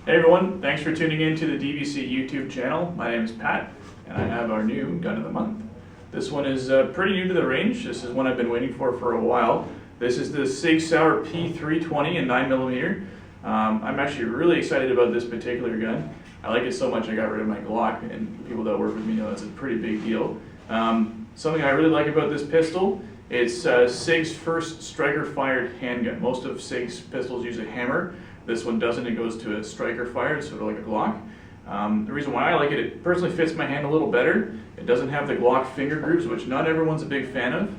Hey everyone, thanks for tuning in to the DVC YouTube channel. My name is Pat, and I have our new gun of the month. This one is pretty new to the range. This is one I've been waiting for a while. This is the Sig Sauer P320 in 9mm. I'm actually really excited about this particular gun. I like it so much I got rid of my Glock, and people that work with me know that's a pretty big deal. Something I really like about this pistol, it's Sig's first striker-fired handgun. Most of Sig's pistols use a hammer. This one doesn't, it goes to a striker fire, it's sort of like a Glock. The reason why I like it, it personally fits my hand a little better. It doesn't have the Glock finger grooves, which not everyone's a big fan of.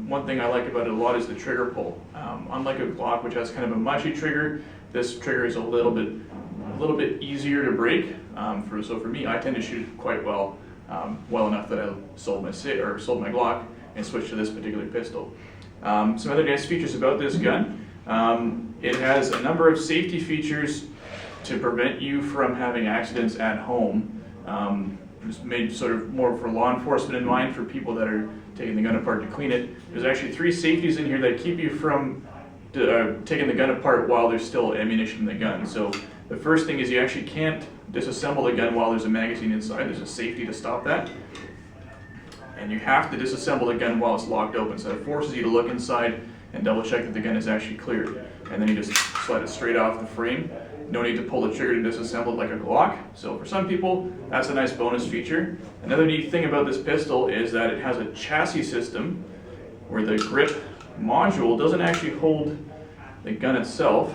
One thing I like about it a lot is the trigger pull. Unlike a Glock, which has kind of a mushy trigger, this trigger is a little bit easier to break. So for me, I tend to shoot quite well, well enough that I sold my Glock and switched to this particular pistol. Some other nice features about this gun. It has a number of safety features to prevent you from having accidents at home. It's made sort of more for law enforcement in mind, for people that are taking the gun apart to clean it. There's actually 3 safeties in here that keep you from taking the gun apart while there's still ammunition in the gun. So the first thing is you actually can't disassemble the gun while there's a magazine inside. There's a safety to stop that. And you have to disassemble the gun while it's locked open. So it forces you to look inside and double check that the gun is actually cleared. And then you just slide it straight off the frame. No need to pull the trigger to disassemble it like a Glock. So for some people, that's a nice bonus feature. Another neat thing about this pistol is that it has a chassis system where the grip module doesn't actually hold the gun itself.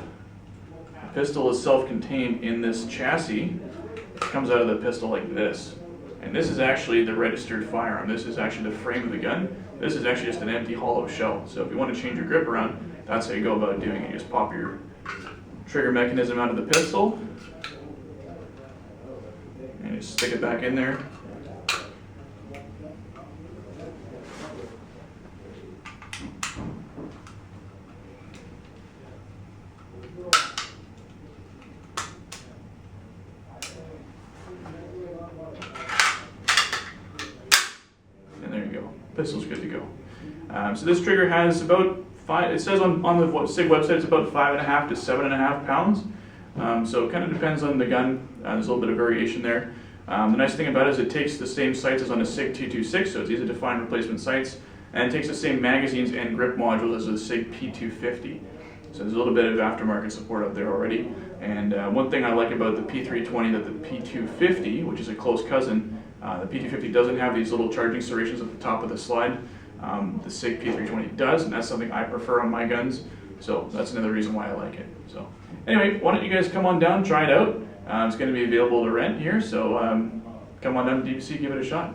The pistol is self-contained in this chassis. It comes out of the pistol like this. And this is actually the registered firearm. This is actually the frame of the gun. This is actually just an empty hollow shell. So if you want to change your grip around, that's how you go about doing it. You just pop your trigger mechanism out of the pistol and you stick it back in there. And there you go. Pistol's good to go. So this trigger has about it says on the Sig website it's about 5.5 to 7.5 pounds. So it kind of depends on the gun. There's a little bit of variation there. The nice thing about it is it takes the same sights as on a Sig 226, so it's easy to find replacement sights, and it takes the same magazines and grip modules as the Sig P250. So there's a little bit of aftermarket support out there already. And one thing I like about the P320 that the P250, which is a close cousin, the P250 doesn't have these little charging serrations at the top of the slide. The Sig P320 does, and that's something I prefer on my guns, so that's another reason why I like it. So anyway, why don't you guys come on down, try it out. It's going to be available to rent here, so come on down to DVC, give it a shot.